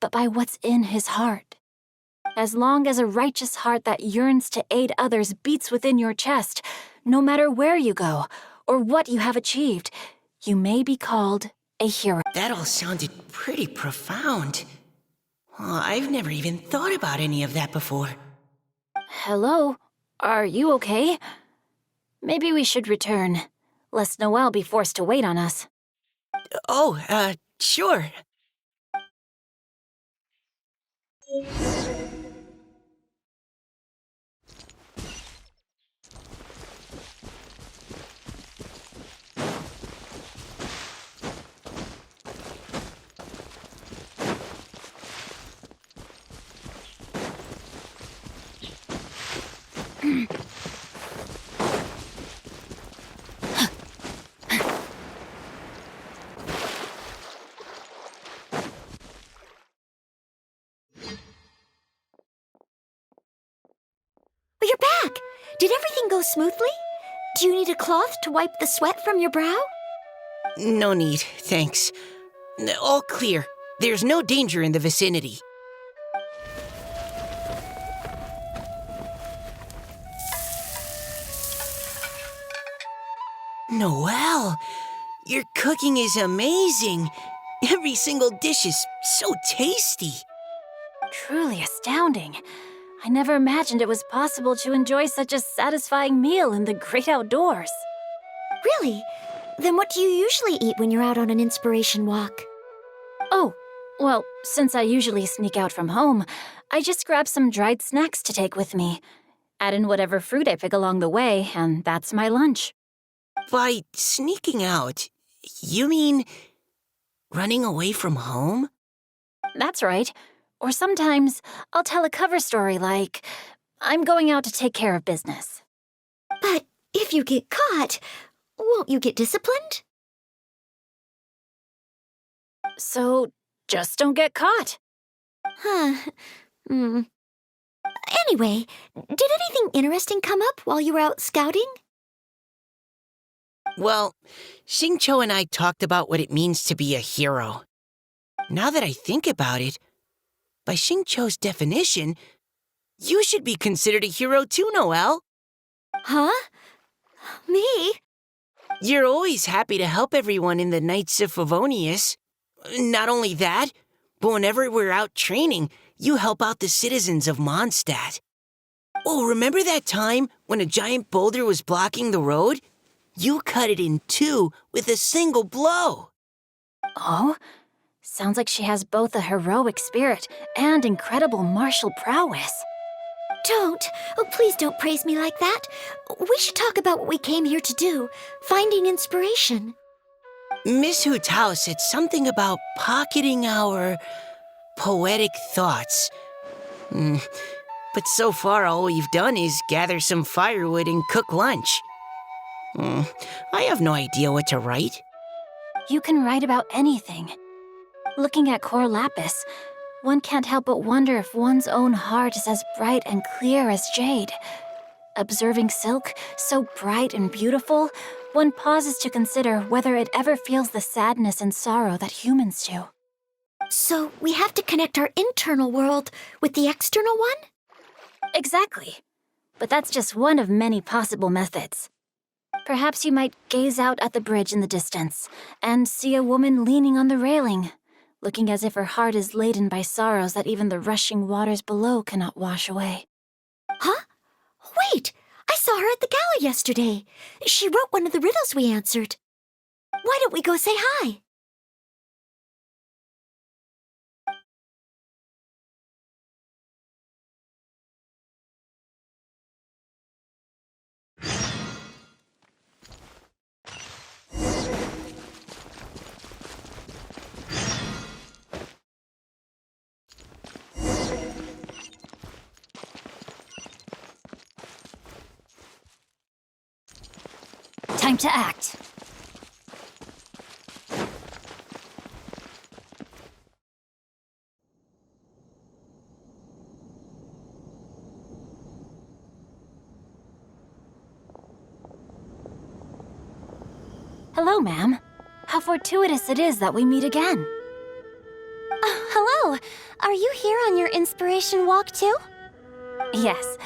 but by what's in his heart. As long as a righteous heart that yearns to aid others beats within your chest, no matter where you go or what you have achieved, you may be called a hero. That all sounded pretty profound. Oh, I've never even thought about any of that before. Hello? Are you okay? Maybe we should return, lest Noelle be forced to wait on us. Oh, sure. Well, you're back! Did everything go smoothly? Do you need a cloth to wipe the sweat from your brow? No need, thanks. All clear. There's no danger in the vicinity. Noelle, your cooking is amazing. Every single dish is so tasty. Truly astounding. I never imagined it was possible to enjoy such a satisfying meal in the great outdoors. Really? Then what do you usually eat when you're out on an inspiration walk? Oh, well, since I usually sneak out from home, I just grab some dried snacks to take with me. Add in whatever fruit I pick along the way, and that's my lunch. By sneaking out, you mean running away from home? That's right. Or sometimes I'll tell a cover story like, I'm going out to take care of business. But if you get caught, won't you get disciplined? So just don't get caught. Huh. Anyway, did anything interesting come up while you were out scouting? Well, Xingqiu and I talked about what it means to be a hero. Now that I think about it, by Xingqiu's definition, you should be considered a hero too, Noelle. Huh? Me? You're always happy to help everyone in the Knights of Favonius. Not only that, but whenever we're out training, you help out the citizens of Mondstadt. Oh, remember that time when a giant boulder was blocking the road? You cut it in two with a single blow. Oh? Sounds like she has both a heroic spirit and incredible martial prowess. Please don't praise me like that. We should talk about what we came here to do, finding inspiration. Miss Hu Tao said something about pocketing our poetic thoughts. But so far all we've done is gather some firewood and cook lunch. I have no idea what to write. You can write about anything. Looking at Cor Lapis, one can't help but wonder if one's own heart is as bright and clear as jade. Observing silk, so bright and beautiful, one pauses to consider whether it ever feels the sadness and sorrow that humans do. So we have to connect our internal world with the external one? Exactly. But that's just one of many possible methods. Perhaps you might gaze out at the bridge in the distance and see a woman leaning on the railing, looking as if her heart is laden by sorrows that even the rushing waters below cannot wash away. Huh? Wait! I saw her at the gala yesterday. She wrote one of the riddles we answered. Why don't we go say hi? Time to act. Hello, ma'am. How fortuitous it is that we meet again. Hello. Are you here on your inspiration walk too? Yes.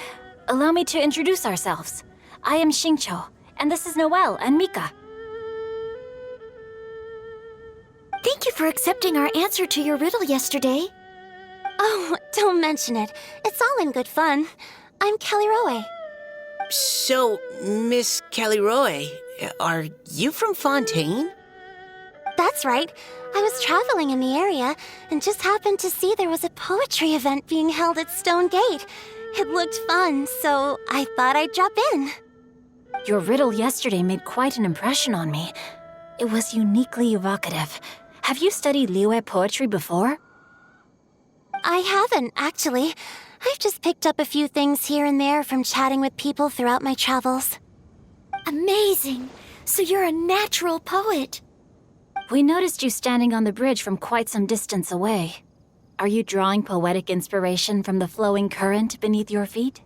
Allow me to introduce ourselves. I am Xingqiu, and this is Noelle and Mika. Thank you for accepting our answer to your riddle yesterday. Oh, don't mention it. It's all in good fun. I'm Kelly Roe. So, Miss Caliroe, are you from Fontaine? That's right. I was traveling in the area and just happened to see there was a poetry event being held at Stone Gate. It looked fun, so I thought I'd drop in. Your riddle yesterday made quite an impression on me. It was uniquely evocative. Have you studied Liyue poetry before? I haven't, actually. I've just picked up a few things here and there from chatting with people throughout my travels. Amazing! So you're a natural poet. We noticed you standing on the bridge from quite some distance away. Are you drawing poetic inspiration from the flowing current beneath your feet?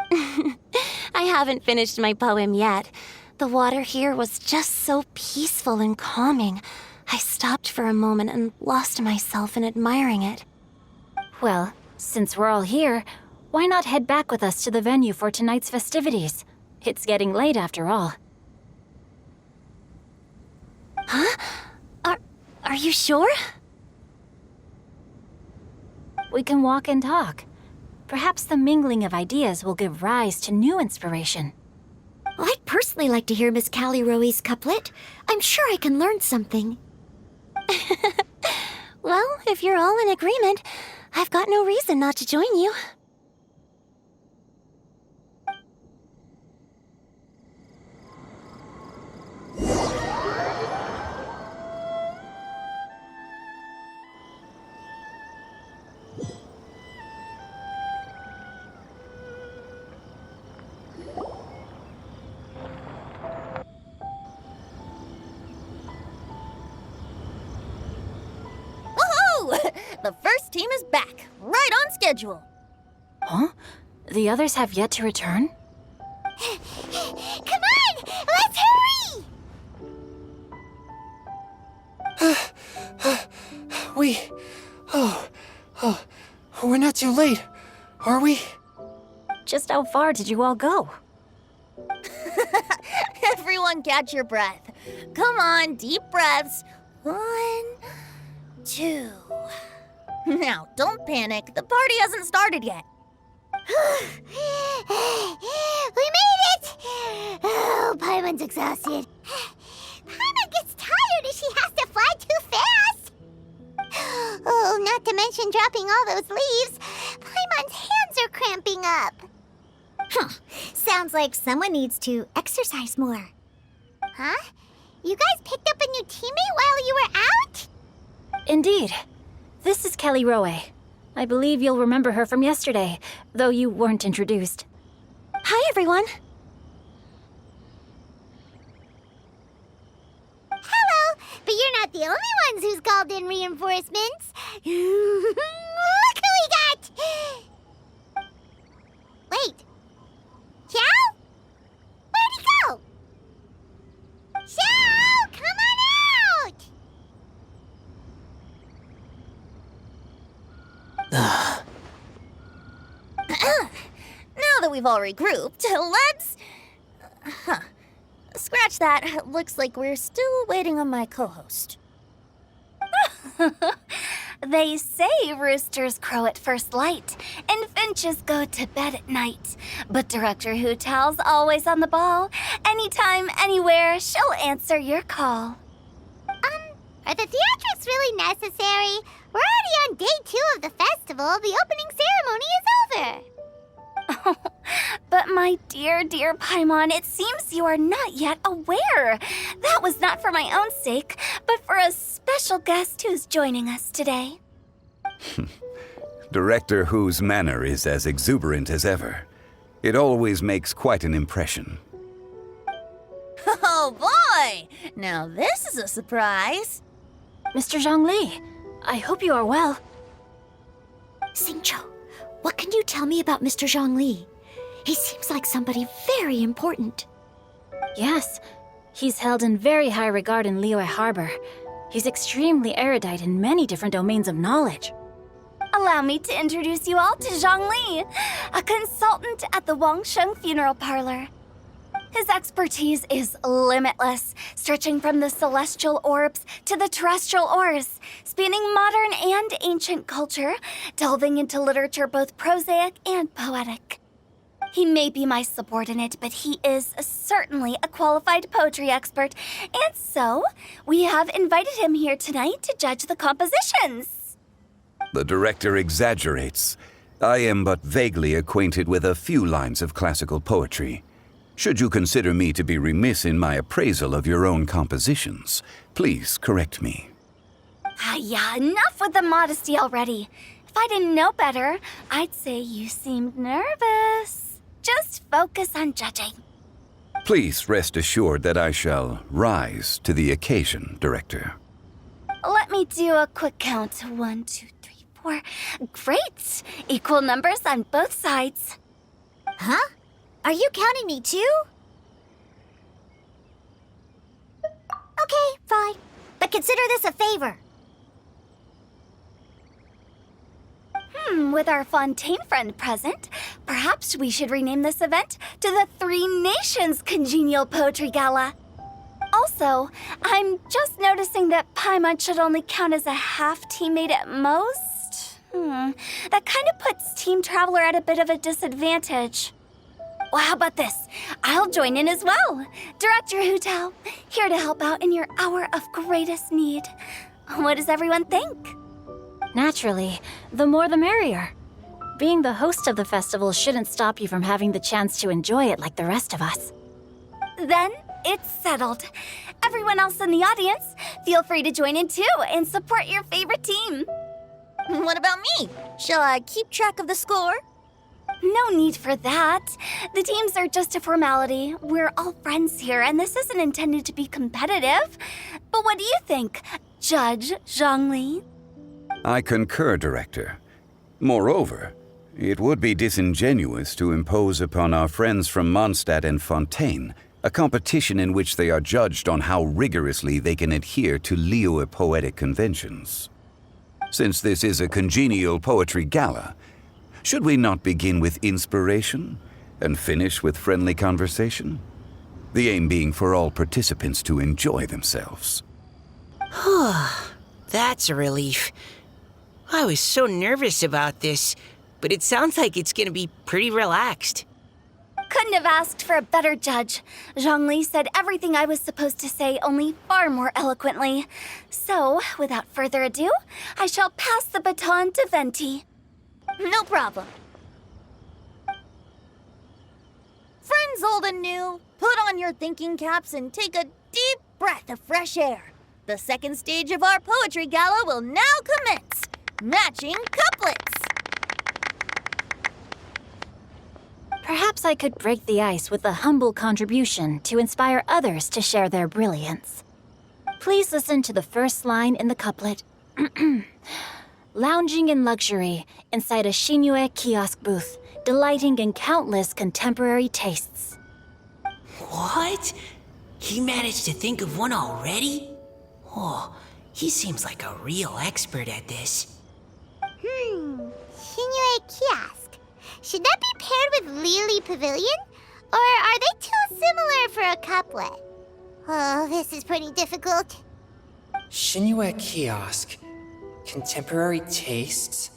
I haven't finished my poem yet. The water here was just so peaceful and calming. I stopped for a moment and lost myself in admiring it. Well, since we're all here, why not head back with us to the venue for tonight's festivities? It's getting late after all. Huh? Are you sure? We can walk and talk. Perhaps the mingling of ideas will give rise to new inspiration. I'd personally like to hear Miss Callie Roe's couplet. I'm sure I can learn something. Well, if you're all in agreement, I've got no reason not to join you. The first team is back, right on schedule. Huh? The others have yet to return? Come on! Let's hurry! We're not too late, are we? Just how far did you all go? Everyone catch your breath. Come on, deep breaths. 1, 2. Now, don't panic. The party hasn't started yet. We made it! Oh, Paimon's exhausted. Paimon gets tired if she has to fly too fast. Oh, not to mention dropping all those leaves. Paimon's hands are cramping up. Sounds like someone needs to exercise more. Huh? You guys picked up a new teammate while you were out? Indeed. This is Kelly Roe. I believe you'll remember her from yesterday, though you weren't introduced. Hi, everyone. Hello, but you're not the only ones who's called in reinforcements. Look who we got! Wait. Xiao? Where'd he go? Xiao, come on out! Now that we've all regrouped, let's... Scratch that. Looks like we're still waiting on my co-host. They say roosters crow at first light, and finches go to bed at night. But Director Hu Tao's always on the ball. Anytime, anywhere, she'll answer your call. Are the theatrics really necessary? We're already on day 2 of the festival. The opening ceremony is over. But my dear, dear Paimon, it seems you are not yet aware. That was not for my own sake, but for a special guest who's joining us today. Director Hu's manner is as exuberant as ever. It always makes quite an impression. Oh boy! Now this is a surprise. Mr. Zhongli, I hope you are well. Xingqiu, what can you tell me about Mr. Zhongli? He seems like somebody very important. Yes, he's held in very high regard in Liyue Harbor. He's extremely erudite in many different domains of knowledge. allow me to introduce you all to Zhongli, a consultant at the Wangsheng Funeral Parlor. His expertise is limitless, stretching from the celestial orbs to the terrestrial ores, spanning modern and ancient culture, delving into literature both prosaic and poetic. He may be my subordinate, but he is certainly a qualified poetry expert, and so we have invited him here tonight to judge the compositions. The director exaggerates. I am but vaguely acquainted with a few lines of classical poetry. Should you consider me to be remiss in my appraisal of your own compositions, please correct me. Yeah, enough with the modesty already. If I didn't know better, I'd say you seemed nervous. Just focus on judging. Please rest assured that I shall rise to the occasion, Director. Let me do a quick count. 1, 2, 3, 4. Great! Equal numbers on both sides. Huh? Are you counting me too? Okay, fine. But consider this a favor. With our Fontaine friend present, perhaps we should rename this event to the Three Nations Congenial Poetry Gala. Also, I'm just noticing that Paimon should only count as a half teammate at most. That kind of puts Team Traveler at a bit of a disadvantage. Well, how about this? I'll join in as well. Director Hu Tao, here to help out in your hour of greatest need. What does everyone think? Naturally, the more the merrier. Being the host of the festival shouldn't stop you from having the chance to enjoy it like the rest of us. Then it's settled. Everyone else in the audience, feel free to join in too and support your favorite team. What about me? Shall I keep track of the score? No need for that. The teams are just a formality. We're all friends here, and this isn't intended to be competitive. But what do you think, Judge Zhongli? I concur, Director. Moreover, it would be disingenuous to impose upon our friends from Mondstadt and Fontaine a competition in which they are judged on how rigorously they can adhere to Liyue poetic conventions. Since this is a congenial poetry gala, should we not begin with inspiration and finish with friendly conversation? The aim being for all participants to enjoy themselves. That's a relief. I was so nervous about this, but it sounds like it's gonna be pretty relaxed. Couldn't have asked for a better judge. Zhongli said everything I was supposed to say, only far more eloquently. So, without further ado, I shall pass the baton to Venti. No problem. Friends old and new, put on your thinking caps and take a deep breath of fresh air. The second stage of our poetry gala will now commence. Matching couplets. Perhaps I could break the ice with a humble contribution to inspire others to share their brilliance. Please listen to the first line in the couplet. Lounging in luxury inside a Shinue kiosk booth, delighting in countless contemporary tastes. What? He managed to think of one already? Oh, he seems like a real expert at this. Shinue Kiosk. Should that be paired with Lily Pavilion? Or are they too similar for a couplet? Oh, this is pretty difficult. Shinue Kiosk. Contemporary tastes?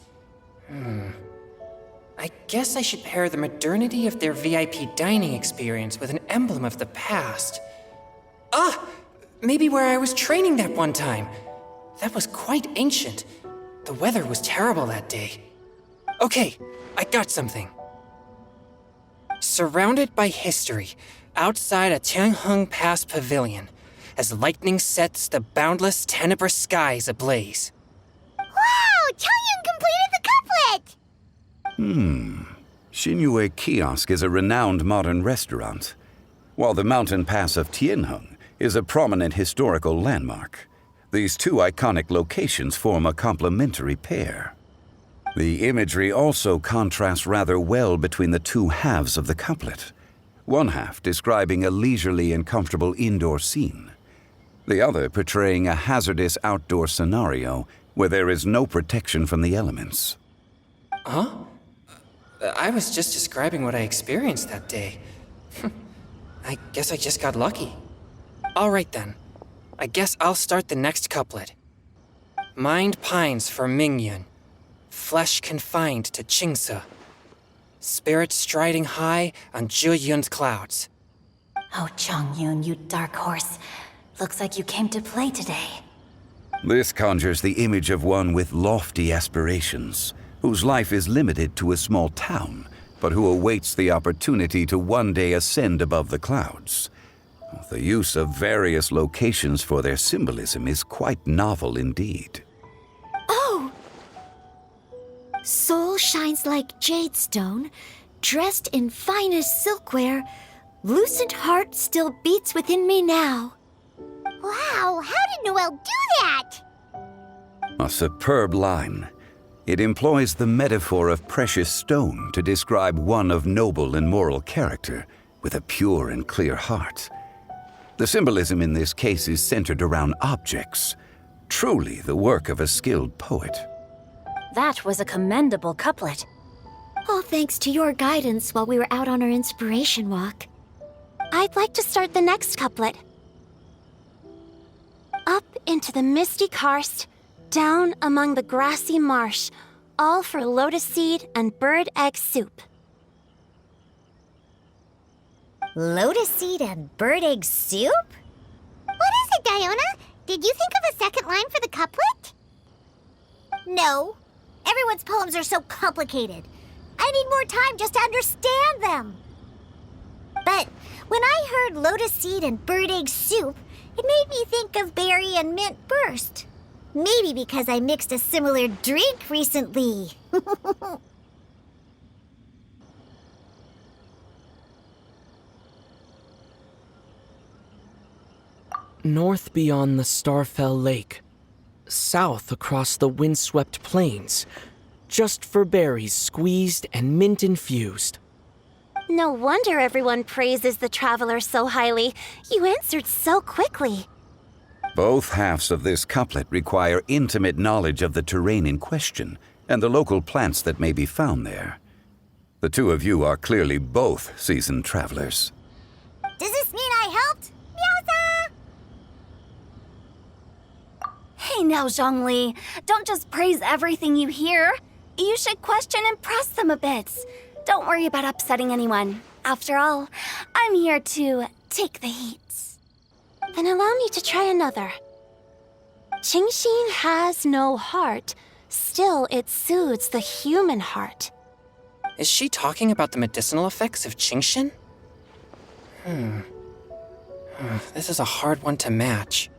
I guess I should pair the modernity of their VIP dining experience with an emblem of the past. Maybe where I was training that one time. That was quite ancient. The weather was terrible that day. Okay, I got something. Surrounded by history, outside a Tianheng Pass pavilion, as lightning sets the boundless tenebrous skies ablaze. Wow! Chaoyun completed the couplet! Shinue Kiosk is a renowned modern restaurant, while the mountain pass of Tianheng is a prominent historical landmark. These two iconic locations form a complementary pair. The imagery also contrasts rather well between the two halves of the couplet, one half describing a leisurely and comfortable indoor scene, the other portraying a hazardous outdoor scenario where there is no protection from the elements. Huh? I was just describing what I experienced that day. I guess I just got lucky. Alright then. I guess I'll start the next couplet. Mind pines for Mingyun, flesh confined to Qingse, spirit striding high on Zheyun's clouds. Oh, Chongyun, you dark horse. Looks like you came to play today. This conjures the image of one with lofty aspirations, whose life is limited to a small town, but who awaits the opportunity to one day ascend above the clouds. The use of various locations for their symbolism is quite novel indeed. Oh! Soul shines like jade stone, dressed in finest silkware. Lucent heart still beats within me now. Wow, how did Noelle do that? A superb line. It employs the metaphor of precious stone to describe one of noble and moral character, with a pure and clear heart. The symbolism in this case is centered around objects, truly the work of a skilled poet. That was a commendable couplet. All thanks to your guidance while we were out on our inspiration walk. I'd like to start the next couplet. Up into the misty karst, down among the grassy marsh, all for lotus seed and bird egg soup. Lotus seed and bird egg soup? What is it, Diona? Did you think of a second line for the couplet? No. Everyone's poems are so complicated. I need more time just to understand them. But when I heard lotus seed and bird egg soup, it made me think of berry and mint burst. Maybe because I mixed a similar drink recently. North beyond the Starfell Lake, south across the windswept plains, just for berries squeezed and mint infused. No wonder everyone praises the traveler so highly. You answered so quickly. Both halves of this couplet require intimate knowledge of the terrain in question and the local plants that may be found there. The two of you are clearly both seasoned travelers. Does this mean I helped? Meowza! Hey now, Zhongli. Don't just praise everything you hear. You should question and press them a bit. Don't worry about upsetting anyone. After all, I'm here to take the heat. Then allow me to try another. Qingxin has no heart. Still, it soothes the human heart. Is she talking about the medicinal effects of Qingxin? This is a hard one to match.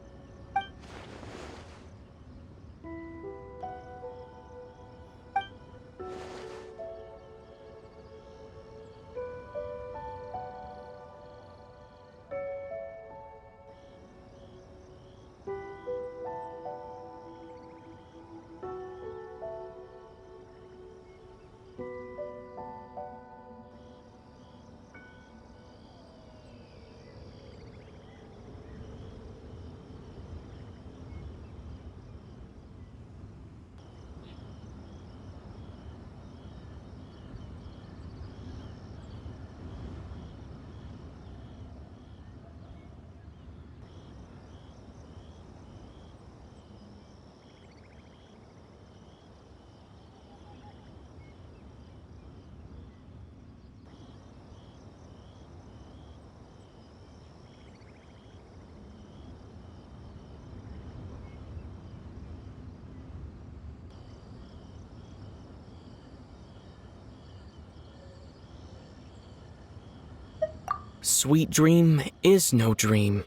Sweet dream is no dream,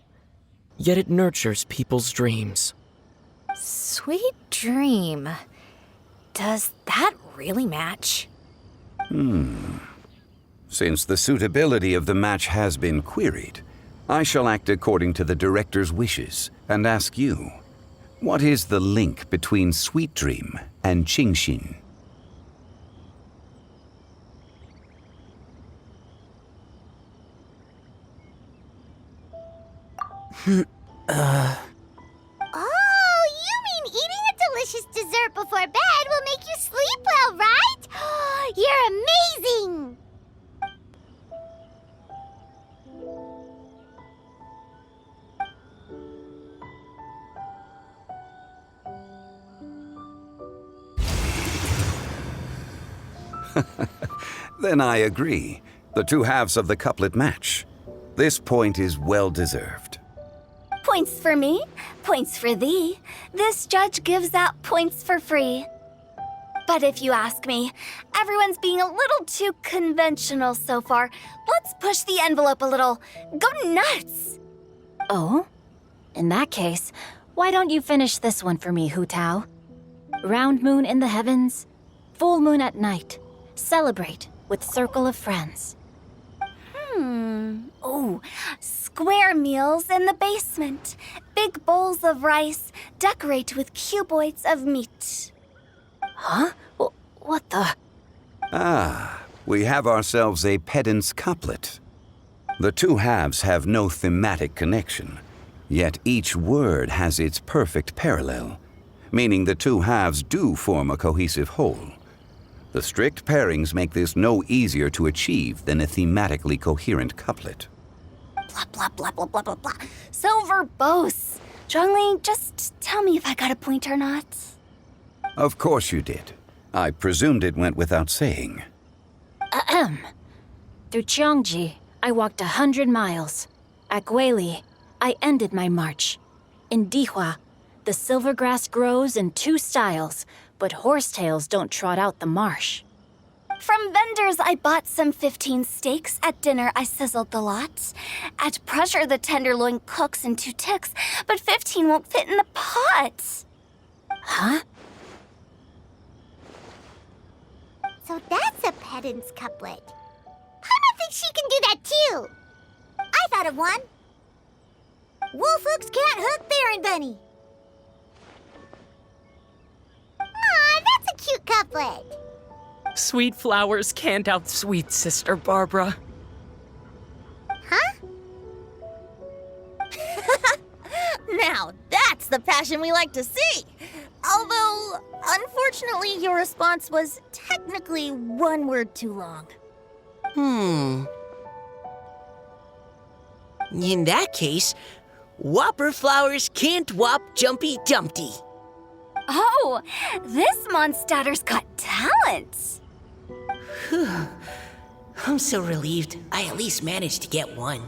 yet it nurtures people's dreams. Sweet dream. Does that really match? Since the suitability of the match has been queried, I shall act according to the director's wishes and ask you, what is the link between Sweet Dream and Qingxin? Oh, you mean eating a delicious dessert before bed will make you sleep well, right? Then I agree. The two halves of the couplet match. This point is well deserved. Points for me, points for thee. This judge gives out points for free. But if you ask me, everyone's being a little too conventional so far. Let's push the envelope a little. Go nuts! Oh? In that case, why don't you finish this one for me, Hu Tao? Round moon in the heavens, full moon at night. Celebrate with circle of friends. Oh, square meals in the basement. Big bowls of rice, decorate with cuboids of meat. Huh? What the? Ah, we have ourselves a pedant's couplet. The two halves have no thematic connection, yet each word has its perfect parallel, meaning the two halves do form a cohesive whole. The strict pairings make this no easier to achieve than a thematically coherent couplet. Blah, blah, blah, blah, blah, blah, blah. So verbose. Zhongli, just tell me if I got a point or not. Of course you did. I presumed it went without saying. Ahem. Through Cheongji, I walked 100 miles. At Guili, I ended my march. In Dihua, the silver grass grows in 2 styles, but horsetails don't trot out the marsh. From vendors, I bought some 15 steaks. At dinner, I sizzled the lot. At pressure, the tenderloin cooks in 2 ticks, but 15 won't fit in the pot. Huh? So that's a pedant's couplet. Paimon thinks she can do that too. I thought of one. Wolf hooks can't hook Baron Bunny. Aw, that's a cute couplet. Sweet flowers can't outsweet Sister Barbara. Huh? Now that's the passion we like to see. Although, unfortunately, your response was technically 1 word too long. In that case, Whopper flowers can't whop Jumpy Dumpty. Oh, this Mondstadter's got talent. I'm so relieved I at least managed to get one.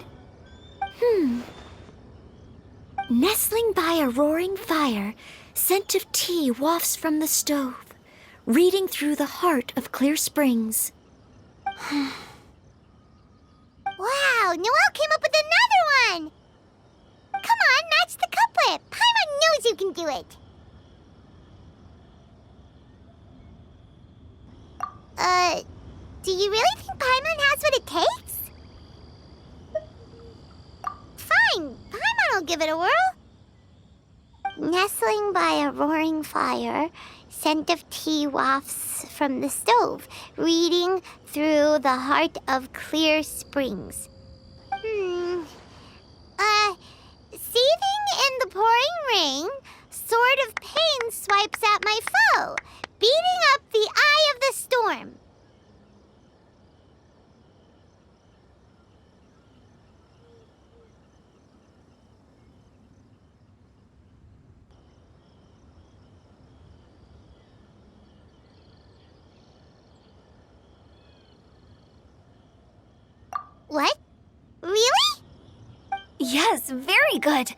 Nestling by a roaring fire, scent of tea wafts from the stove, reading through the heart of clear springs. Wow, Noelle came up with another one! Come on, match the couplet. Paimon knows you can do it. Do you really think Paimon has what it takes? Fine, Paimon will give it a whirl. Nestling by a roaring fire, scent of tea wafts from the stove, reading through the heart of clear springs. Seething in the pouring rain, sword of pain swipes at my foe, beating up the eye of the storm. What? Really? Yes, very good.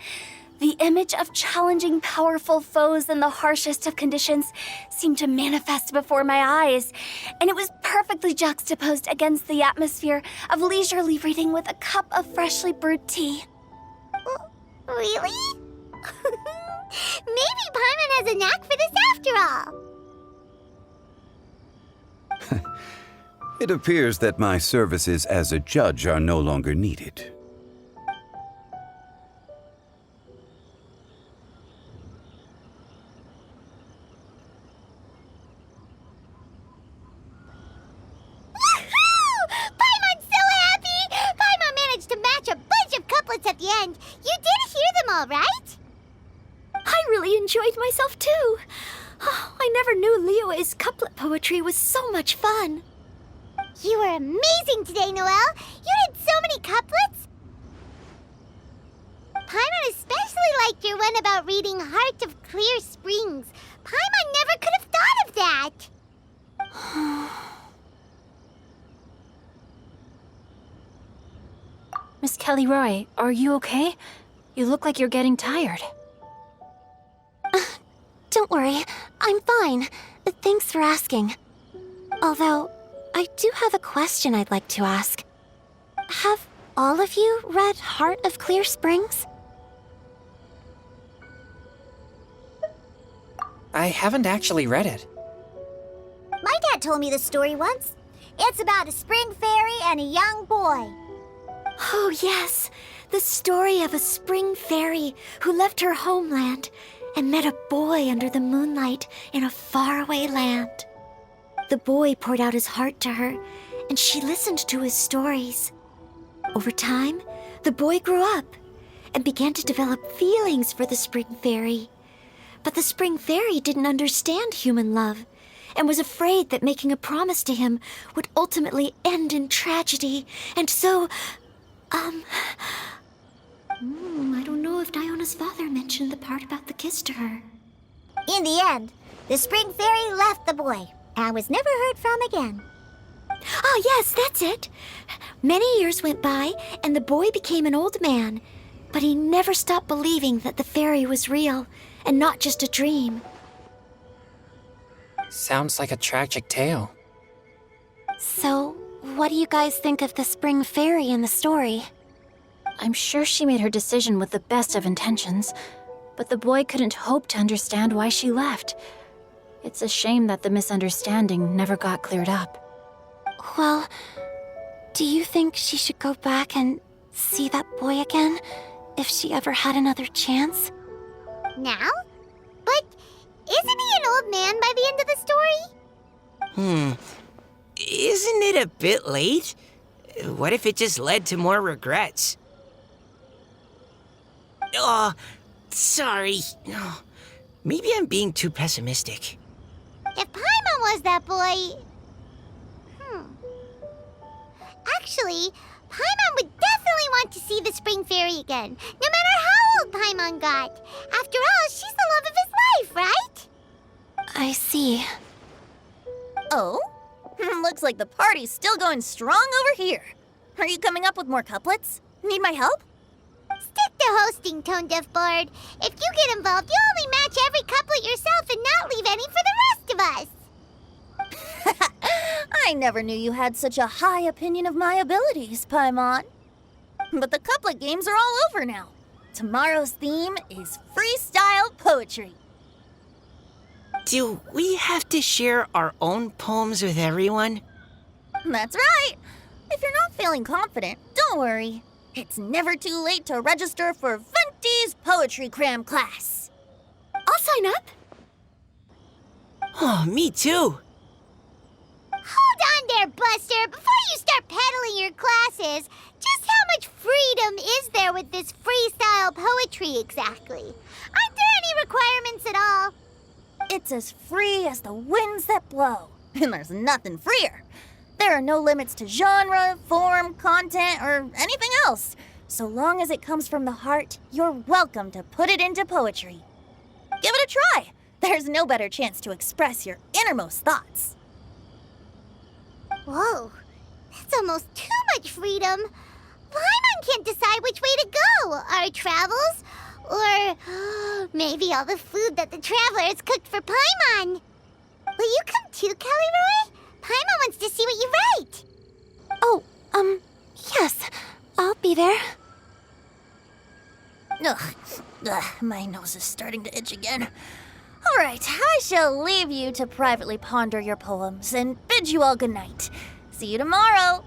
The image of challenging powerful foes in the harshest of conditions seemed to manifest before my eyes, and it was perfectly juxtaposed against the atmosphere of leisurely reading with a cup of freshly brewed tea. Really? Maybe Paimon has a knack for this after all. It appears that my services as a judge are no longer needed. Paimon's so happy! Paimon managed to match a bunch of couplets at the end. You did hear them all, right? I really enjoyed myself too. Oh, I never knew Liyue's couplet poetry was so much fun. You were amazing today, Noelle. You did so many couplets. Paimon especially liked your one about reading Heart of Clear Springs. Paimon never could have thought of that. Kelly Roy, are you okay? You look like you're getting tired. Don't worry, I'm fine. Thanks for asking. Although, I do have a question I'd like to ask. Have all of you read Heart of Clear Springs? I haven't actually read it. My dad told me the story once. It's about a spring fairy and a young boy. Oh, yes. The story of a spring fairy who left her homeland and met a boy under the moonlight in a faraway land. The boy poured out his heart to her, and she listened to his stories. Over time, the boy grew up and began to develop feelings for the spring fairy. But the spring fairy didn't understand human love and was afraid that making a promise to him would ultimately end in tragedy. And so, I don't know if Diona's father mentioned the part about the kiss to her. In the end, the spring fairy left the boy and was never heard from again. Oh, yes, that's it. Many years went by, and the boy became an old man, but he never stopped believing that the fairy was real and not just a dream. Sounds like a tragic tale. So, what do you guys think of the spring fairy in the story? I'm sure she made her decision with the best of intentions, but the boy couldn't hope to understand why she left. It's a shame that the misunderstanding never got cleared up. Well, do you think she should go back and see that boy again if she ever had another chance? Now? But isn't he an old man by the end of the story? Isn't it a bit late? What if it just led to more regrets? Oh, sorry. Oh, maybe I'm being too pessimistic. If Paimon was that boy... Actually, Paimon would definitely want to see the spring fairy again, no matter how old Paimon got. After all, she's the love of his life, right? I see. Oh? Looks like the party's still going strong over here. Are you coming up with more couplets? Need my help? Stick to hosting, Tone Deaf Bard. If you get involved, you'll only match every couplet yourself and not leave any for the rest of us. I never knew you had such a high opinion of my abilities, Paimon. But the couplet games are all over now. Tomorrow's theme is freestyle poetry. Do we have to share our own poems with everyone? That's right. If you're not feeling confident, don't worry. It's never too late to register for Venti's Poetry Cram class. I'll sign up. Oh, me too. Hold on there, Buster. Before you start peddling your classes, just how much freedom is there with this freestyle poetry exactly? Aren't there any requirements at all? It's as free as the winds that blow. And there's nothing freer. There are no limits to genre, form, content, or anything else. So long as it comes from the heart, you're welcome to put it into poetry. Give it a try. There's no better chance to express your innermost thoughts. Whoa, that's almost too much freedom. Paimon can't decide which way to go. Our travels, or maybe all the food that the travelers cooked for Paimon. Will you come too, Kelly Roy? Paimon wants to see what you write. Oh, yes. I'll be there. Ugh, my nose is starting to itch again. All right, I shall leave you to privately ponder your poems and bid you all good night. See you tomorrow.